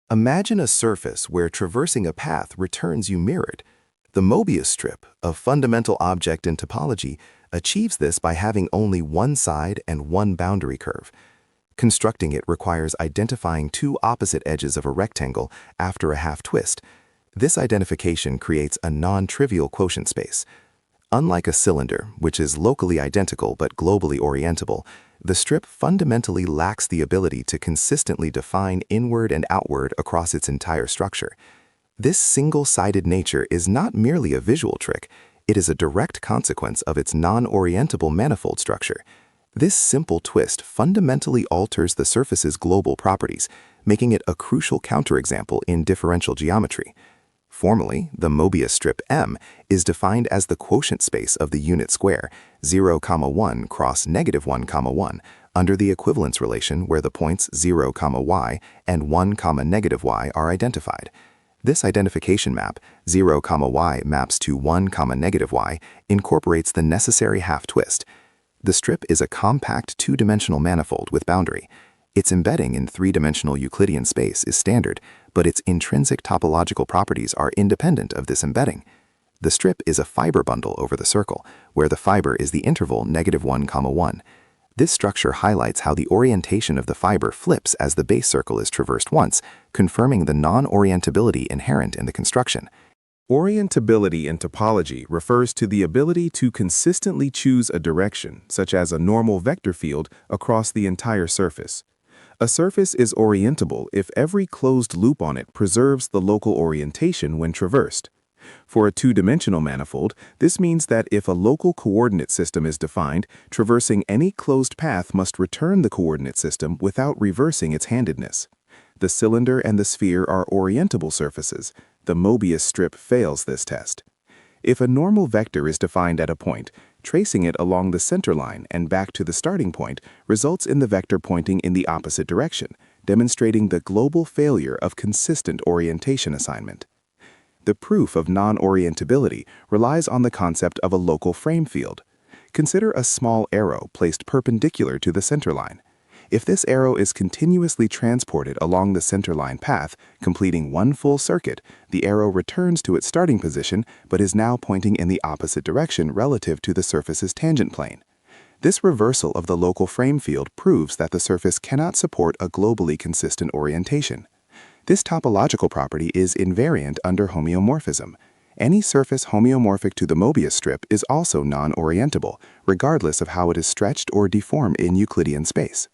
Imagine a surface where traversing a path returns you mirrored. The Möbius strip, a fundamental object in topology, achieves this by having only one side and one boundary curve. Constructing it requires identifying two opposite edges of a rectangle after a half twist. This identification creates a non-trivial quotient space. Unlike a cylinder, which is locally identical but globally orientable, the strip fundamentally lacks the ability to consistently define inward and outward across its entire structure. This single-sided nature is not merely a visual trick, it is a direct consequence of its non-orientable manifold structure. This simple twist fundamentally alters the surface's global properties, making it a crucial counterexample in differential geometry. Formally, the Möbius strip M is defined as the quotient space of the unit square 0, 1 cross -1, 1 under the equivalence relation where the points 0, y and 1, -y are identified. This identification map, 0, y maps to 1, -y, incorporates the necessary half twist. The strip is a compact two-dimensional manifold with boundary. Its embedding in three-dimensional Euclidean space is standard, but its intrinsic topological properties are independent of this embedding. The strip is a fiber bundle over the circle, where the fiber is the interval -1, 1. This structure highlights how the orientation of the fiber flips as the base circle is traversed once, confirming the non-orientability inherent in the construction. Orientability in topology refers to the ability to consistently choose a direction, such as a normal vector field, across the entire surface. A surface is orientable if every closed loop on it preserves the local orientation when traversed. For a two-dimensional manifold, this means that if a local coordinate system is defined, traversing any closed path must return the coordinate system without reversing its handedness. The cylinder and the sphere are orientable surfaces. The Möbius strip fails this test. If a normal vector is defined at a point, tracing it along the centerline and back to the starting point results in the vector pointing in the opposite direction, demonstrating the global failure of consistent orientation assignment. The proof of non-orientability relies on the concept of a local frame field. Consider a small arrow placed perpendicular to the centerline. If this arrow is continuously transported along the centerline path, completing one full circuit, the arrow returns to its starting position but is now pointing in the opposite direction relative to the surface's tangent plane. This reversal of the local frame field proves that the surface cannot support a globally consistent orientation. This topological property is invariant under homeomorphism. Any surface homeomorphic to the Möbius strip is also non-orientable, regardless of how it is stretched or deformed in Euclidean space.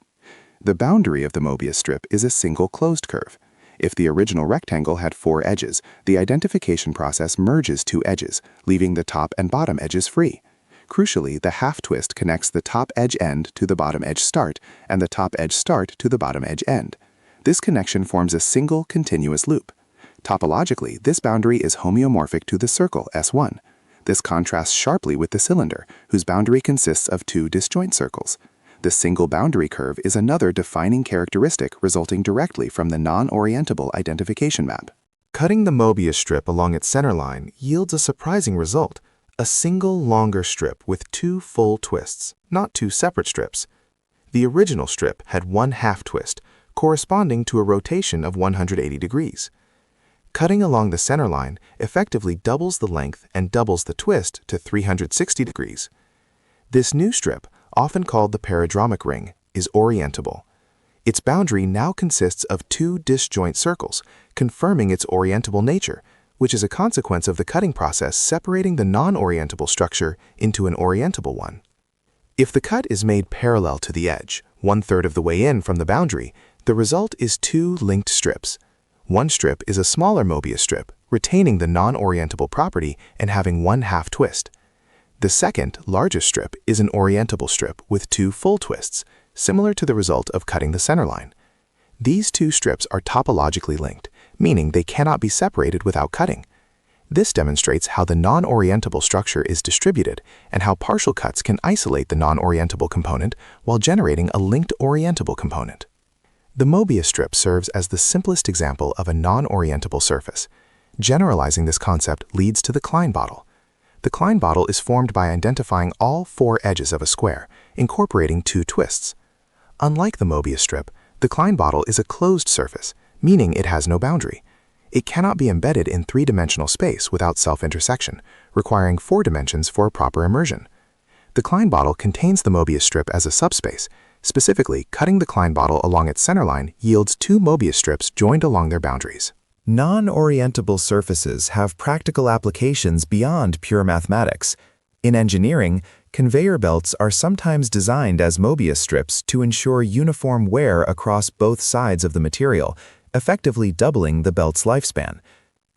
The boundary of the Möbius strip is a single closed curve. If the original rectangle had 4 edges, the identification process merges 2 edges, leaving the top and bottom edges free. Crucially, the half twist connects the top edge end to the bottom edge start and the top edge start to the bottom edge end. This connection forms a single continuous loop. Topologically, this boundary is homeomorphic to the circle S1. This contrasts sharply with the cylinder, whose boundary consists of 2 disjoint circles. The single boundary curve is another defining characteristic resulting directly from the non-orientable identification map. Cutting the Möbius strip along its centerline yields a surprising result, a single longer strip with 2 full twists, not 2 separate strips. The original strip had 1 half twist, corresponding to a rotation of 180 degrees. Cutting along the centerline effectively doubles the length and doubles the twist to 360 degrees. This new strip, often called the paradromic ring, is orientable. Its boundary now consists of 2 disjoint circles, confirming its orientable nature, which is a consequence of the cutting process separating the non-orientable structure into an orientable one. If the cut is made parallel to the edge, 1/3 of the way in from the boundary, the result is 2 linked strips. One strip is a smaller Möbius strip, retaining the non-orientable property and having 1 half twist. The second, largest strip is an orientable strip with 2 full twists, similar to the result of cutting the centerline. These 2 strips are topologically linked, meaning they cannot be separated without cutting. This demonstrates how the non-orientable structure is distributed and how partial cuts can isolate the non-orientable component while generating a linked orientable component. The Möbius strip serves as the simplest example of a non-orientable surface. Generalizing this concept leads to the Klein bottle. The Klein bottle is formed by identifying all 4 edges of a square, incorporating 2 twists. Unlike the Möbius strip, the Klein bottle is a closed surface, meaning it has no boundary. It cannot be embedded in three-dimensional space without self-intersection, requiring 4 dimensions for a proper immersion. The Klein bottle contains the Möbius strip as a subspace. Specifically, cutting the Klein bottle along its centerline yields 2 Möbius strips joined along their boundaries. Non-orientable surfaces have practical applications beyond pure mathematics. In engineering, conveyor belts are sometimes designed as Möbius strips to ensure uniform wear across both sides of the material, effectively doubling the belt's lifespan.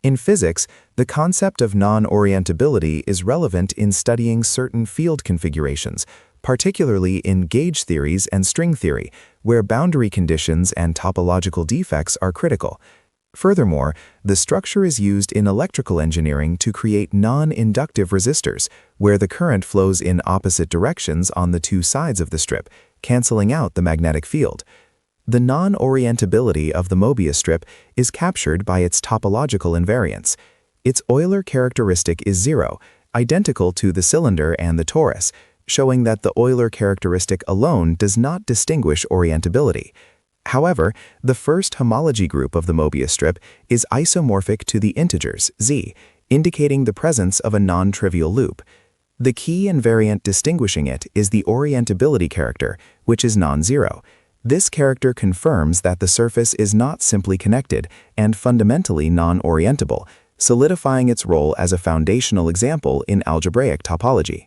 In physics, the concept of non-orientability is relevant in studying certain field configurations, particularly in gauge theories and string theory, where boundary conditions and topological defects are critical. Furthermore, the structure is used in electrical engineering to create non-inductive resistors, where the current flows in opposite directions on the 2 sides of the strip, canceling out the magnetic field. The non-orientability of the Möbius strip is captured by its topological invariants. Its Euler characteristic is 0, identical to the cylinder and the torus, showing that the Euler characteristic alone does not distinguish orientability. However, the first homology group of the Möbius strip is isomorphic to the integers, z, indicating the presence of a non-trivial loop. The key invariant distinguishing it is the orientability character, which is non-zero. This character confirms that the surface is not simply connected and fundamentally non-orientable, solidifying its role as a foundational example in algebraic topology.